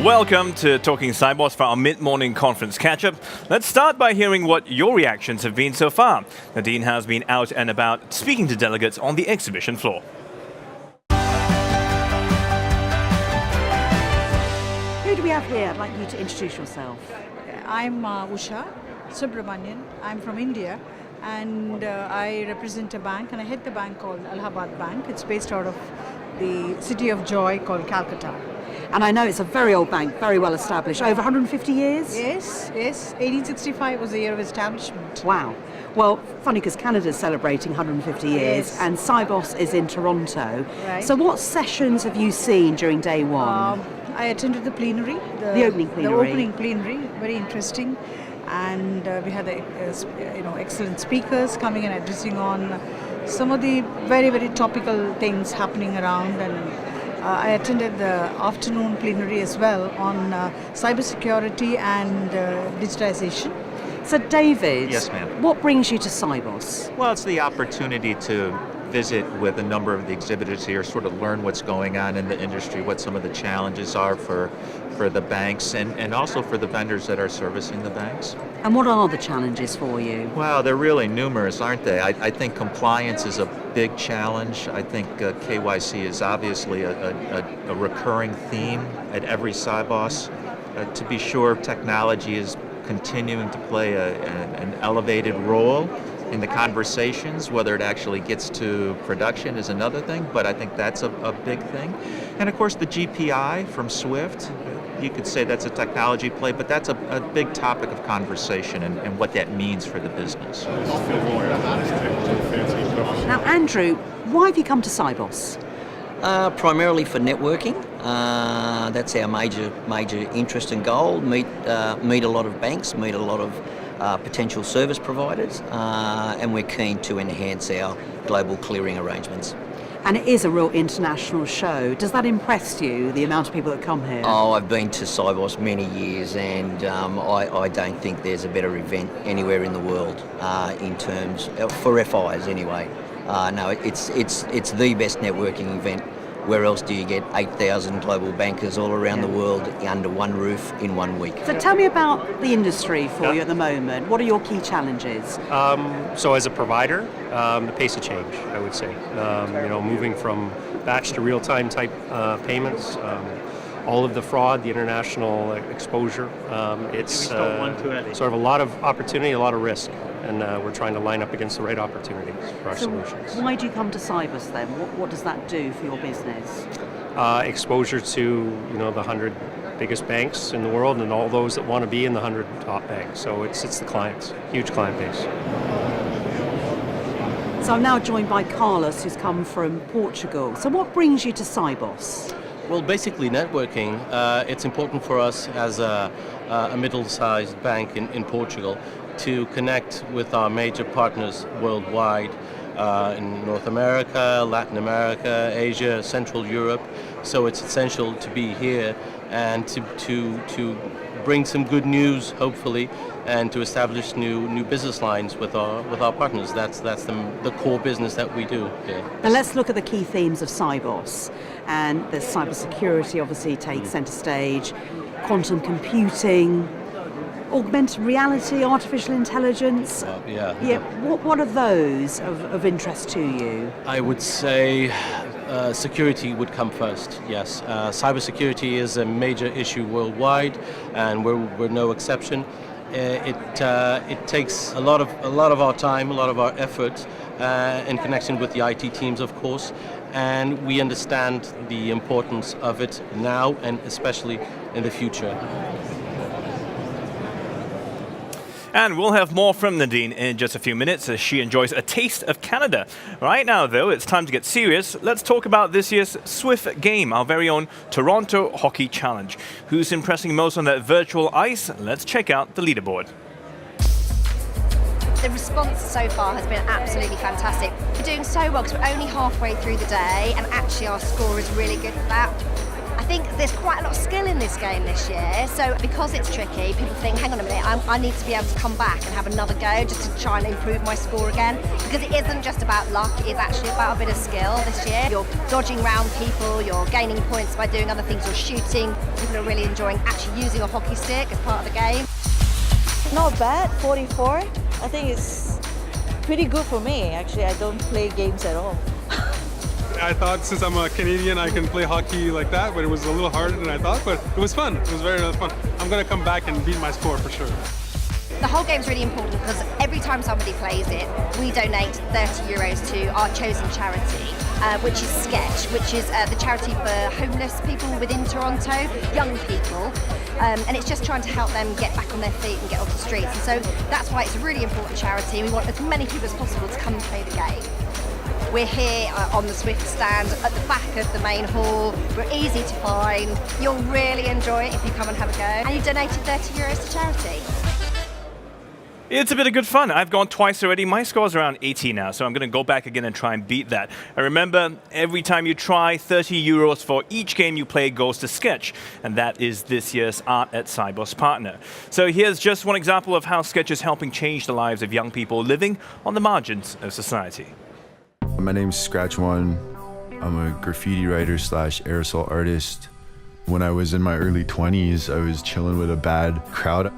Welcome to Talking Sibos for our mid-morning conference catch-up. Let's start by hearing what your reactions have been so far. Nadine has been out and about speaking to delegates on the exhibition floor. Who do we have here? I'd like you to introduce yourself. I'm Usha Subramanian. I'm from India and I represent a bank and I head the bank called Allahabad Bank. It's based out of the city of joy called Calcutta. And I know it's a very old bank, very well established, over 150 years? Yes. 1865 was the year of establishment. Wow. Well, funny because Canada's celebrating 150 years Yes. and Sibos is in Toronto. Right. So what sessions have you seen during day one? I attended the plenary. The opening plenary. The opening plenary, very interesting. And we had excellent speakers coming and addressing on some of the very, very topical things happening around. And I attended the afternoon plenary as well on cybersecurity and digitization. So David, Yes, ma'am. what brings you to Sibos? Well, it's the opportunity to visit with a number of the exhibitors here, sort of learn what's going on in the industry, what some of the challenges are for the banks and also for the vendors that are servicing the banks. And what are the challenges for you? Wow, they're really numerous, aren't they? I think compliance is a big challenge. I think KYC is obviously a recurring theme at every Sibos. To be sure, technology is continuing to play an elevated role in the conversations. Whether it actually gets to production is another thing, but I think that's a big thing. And of course the GPI from SWIFT, you could say that's a technology play, but that's a big topic of conversation and what that means for the business. Now, Andrew, why have you come to Sibos? Primarily for networking. That's our major interest and goal. Meet a lot of banks, meet a lot of potential service providers, and we're keen to enhance our global clearing arrangements. And it is a real international show. Does that impress you, the amount of people that come here? Oh, I've been to Sibos many years, and I don't think there's a better event anywhere in the world in terms for FIs anyway. No, it's the best networking event. Where else do you get 8,000 global bankers all around the world under one roof in 1 week? So tell me about the industry for you at the moment. What are your key challenges? So as a provider, the pace of change, I would say. Moving from batch to real-time type payments, all of the fraud, the international exposure. It's sort of a lot of opportunity, a lot of risk. And we're trying to line up against the right opportunities for our solutions. Why do you come to Sibos then? What does that do for your business? Exposure to the 100 biggest banks in the world and all those that want to be in the 100 top banks. So it's the clients, huge client base. So I'm now joined by Carlos, who's come from Portugal. So what brings you to Sibos? Well, basically networking. It's important for us as a middle-sized bank in Portugal to connect with our major partners worldwide in North America, Latin America, Asia, Central Europe. So it's essential to be here and to bring some good news, hopefully, and to establish new business lines with our partners. That's the core business that we do here. Now let's look at the key themes of Sibos. And there's cybersecurity obviously takes centre stage, quantum computing, augmented reality, artificial intelligence. What are those of interest to you? I would say security would come first. Yes, cybersecurity is a major issue worldwide, and we're no exception. It takes a lot of our time, a lot of our effort, in connection with the IT teams, of course, and we understand the importance of it now and especially in the future. And we'll have more from Nadine in just a few minutes as she enjoys a taste of Canada. Right now, though, it's time to get serious. Let's talk about this year's Swift game, our very own Toronto Hockey Challenge. Who's impressing most on that virtual ice? Let's check out the leaderboard. The response so far has been absolutely fantastic. We're doing so well because we're only halfway through the day, and actually our score is really good for that. I think there's quite a lot of skill in this game this year. So because it's tricky, people think, hang on a minute, I need to be able to come back and have another go just to try and improve my score again. Because it isn't just about luck, it's actually about a bit of skill this year. You're dodging around people, you're gaining points by doing other things, you're shooting. People are really enjoying actually using a hockey stick as part of the game. Not bad, 44. I think it's pretty good for me. Actually, I don't play games at all. I thought since I'm a Canadian, I can play hockey like that, but it was a little harder than I thought, but it was fun. It was very fun. I'm going to come back and beat my score for sure. The whole game's really important because every time somebody plays it, we donate 30 euros to our chosen charity, which is Sketch, which is the charity for homeless people within Toronto, young people. And it's just trying to help them get back on their feet and get off the streets. And so that's why it's a really important charity. We want as many people as possible to come and play the game. We're here on the Swift stand at the back of the main hall. We're easy to find. You'll really enjoy it if you come and have a go. And you donated 30 euros to charity. It's a bit of good fun. I've gone twice already. My score's around 80 now, so I'm going to go back again and try and beat that. And remember, every time you try, 30 euros for each game you play goes to Sketch, and that is this year's Art at Sibos partner. So here's just one example of how Sketch is helping change the lives of young people living on the margins of society. My name's Scratch One. I'm a graffiti writer / aerosol artist. When I was in my early 20s, I was chilling with a bad crowd.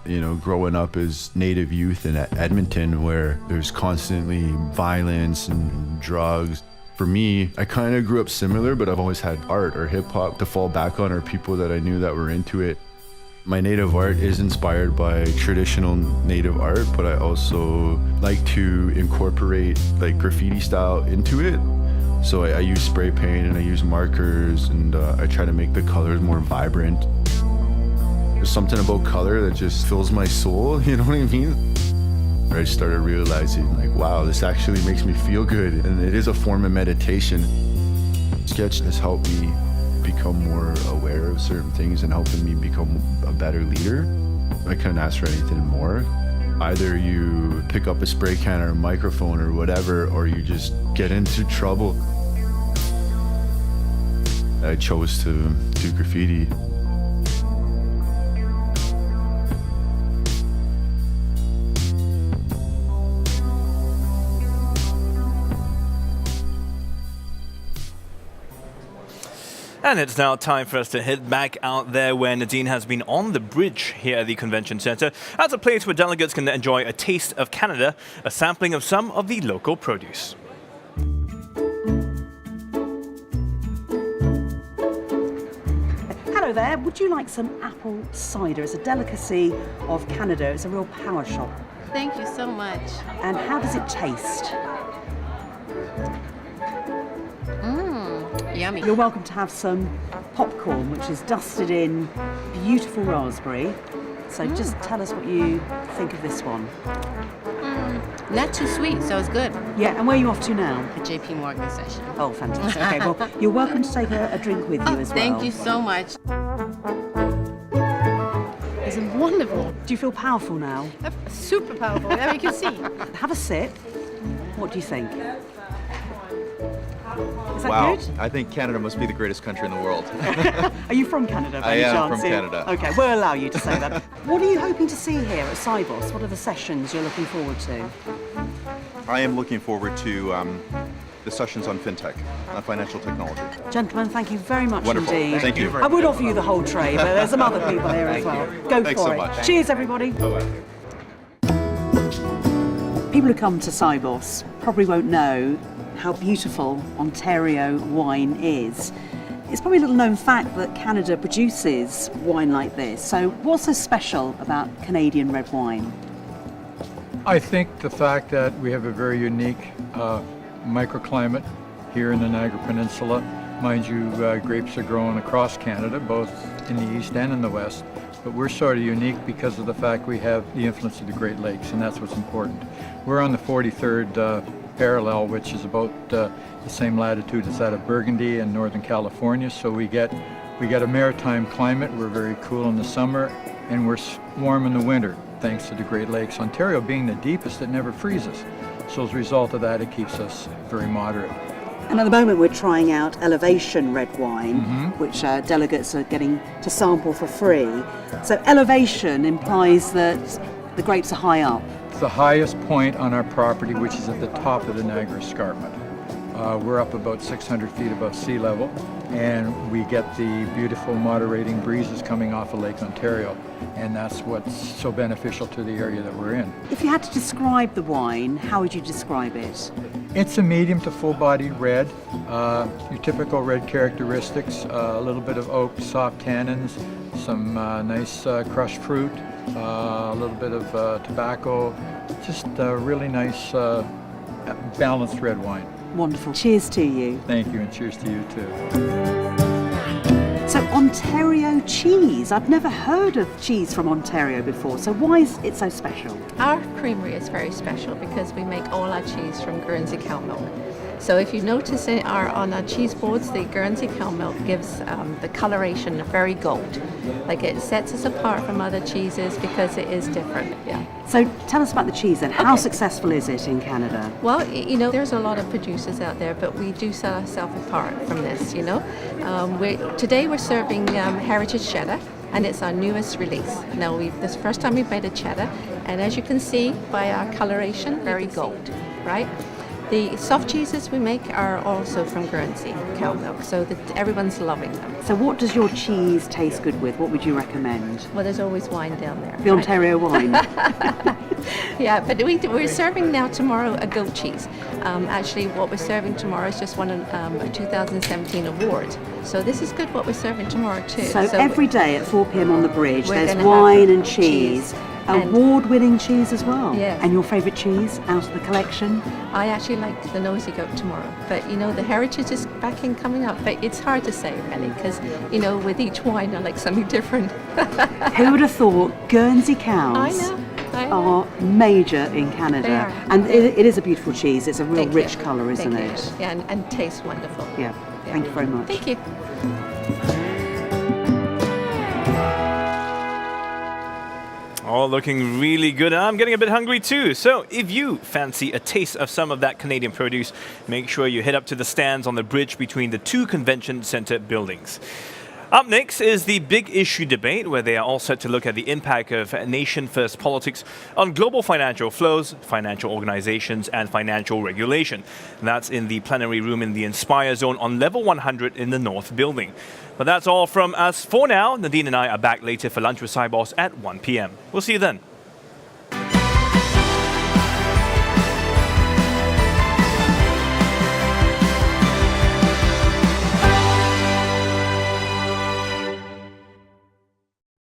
You know, growing up as Native youth in Edmonton, where there's constantly violence and drugs. For me, I kind of grew up similar, but I've always had art or hip hop to fall back on, or people that I knew that were into it. My native art is inspired by traditional native art, but I also like to incorporate like graffiti style into it. So I use spray paint and I use markers, and I try to make the colors more vibrant. There's something about color that just fills my soul, you know what I mean? I started realizing like, wow, this actually makes me feel good, and it is a form of meditation. Sketch has helped me become more aware of certain things and helping me become a better leader. I couldn't ask for anything more. Either you pick up a spray can or a microphone or whatever, or you just get into trouble. I chose to do graffiti. And it's now time for us to head back out there where Nadine has been on the bridge here at the Convention Centre as a place where delegates can enjoy a taste of Canada, a sampling of some of the local produce. Hello there, would you like some apple cider? It's a delicacy of Canada, it's a real power shop. Thank you so much. And how does it taste? Yummy. You're welcome to have some popcorn, which is dusted in beautiful raspberry. So just tell us what you think of this one. Not too sweet, so it's good. Yeah, and where are you off to now? A JP Morgan session. Oh, fantastic. Okay, well, you're welcome to take a drink with you as well. Thank you so much. It's wonderful. Do you feel powerful now? Super powerful, as you can see. Have a sip. What do you think? Is that Wow, good? I think Canada must be the greatest country in the world. Are you from Canada by I any am chance? from Canada. Okay, we'll allow you to say that. What are you hoping to see here at Sibos? What are the sessions you're looking forward to? I am looking forward to the sessions on fintech, on financial technology. Gentlemen, thank you very much Wonderful. indeed. Thank you. I would offer you the whole tray, but there's some other people here as well. Go Thanks for so it. much. Cheers, everybody. People who come to Sibos probably won't know how beautiful Ontario wine is. It's probably a little known fact that Canada produces wine like this. So what's so special about Canadian red wine? I think the fact that we have a very unique microclimate here in the Niagara Peninsula. Mind you, grapes are grown across Canada, both in the east and in the west. But we're sort of unique because of the fact we have the influence of the Great Lakes, and that's what's important. We're on the 43rd parallel, which is about the same latitude as that of Burgundy and Northern California. So we get a maritime climate. We're very cool in the summer, and we're warm in the winter, thanks to the Great Lakes. Ontario being the deepest, it never freezes. So as a result of that, it keeps us very moderate. And at the moment we're trying out Elevation red wine, which delegates are getting to sample for free. So elevation implies that the grapes are high up. It's the highest point on our property, which is at the top of the Niagara Escarpment. We're up about 600 feet above sea level, and we get the beautiful moderating breezes coming off of Lake Ontario, and that's what's so beneficial to the area that we're in. If you had to describe the wine, how would you describe it? It's a medium to full-bodied red, your typical red characteristics, a little bit of oak, soft tannins, some nice crushed fruit, a little bit of tobacco, just a really nice balanced red wine. Wonderful. Cheers to you. Thank you, and cheers to you too. So Ontario cheese. I've never heard of cheese from Ontario before. So why is it so special? Our creamery is very special because we make all our cheese from Guernsey cow milk. So if you notice on our cheese boards, the Guernsey cow milk gives the coloration very gold. Like it sets us apart from other cheeses because it is different. Yeah. So tell us about the cheese then. How successful is it in Canada? Well, there's a lot of producers out there, but we do set ourselves apart from this, Today we're serving Heritage Cheddar, and it's our newest release. Now, this is the first time we've made a cheddar, and as you can see by our coloration, very gold, right? The soft cheeses we make are also from Guernsey cow milk, so everyone's loving them. So what does your cheese taste good with? What would you recommend? Well, there's always wine down there. The Ontario wine. Yeah, but we're serving now tomorrow a goat cheese. Actually, what we're serving tomorrow is just won a 2017 award. So this is good what we're serving tomorrow too. So every day at 4 p.m. on the bridge, there's gonna wine have and cheese. Award-winning cheese as well. Yes. And your favourite cheese out of the collection? I actually like the nosy goat tomorrow, but the heritage is coming up. But it's hard to say really, because with each wine I like something different. Who would have thought Guernsey cows I know. are major in Canada? They are. And it is a beautiful cheese. It's a real Thank rich you. colour, isn't Thank it? you. Yeah, and tastes wonderful. Yeah. Thank you very much. Thank you. All looking really good. I'm getting a bit hungry too. So if you fancy a taste of some of that Canadian produce, make sure you head up to the stands on the bridge between the two convention center buildings. Up next is the big issue debate, where they are all set to look at the impact of nation-first politics on global financial flows, financial organizations, and financial regulation. That's in the plenary room in the Inspire Zone on level 100 in the North Building. But that's all from us for now. Nadine and I are back later for lunch with Sibos at 1 p.m. We'll see you then.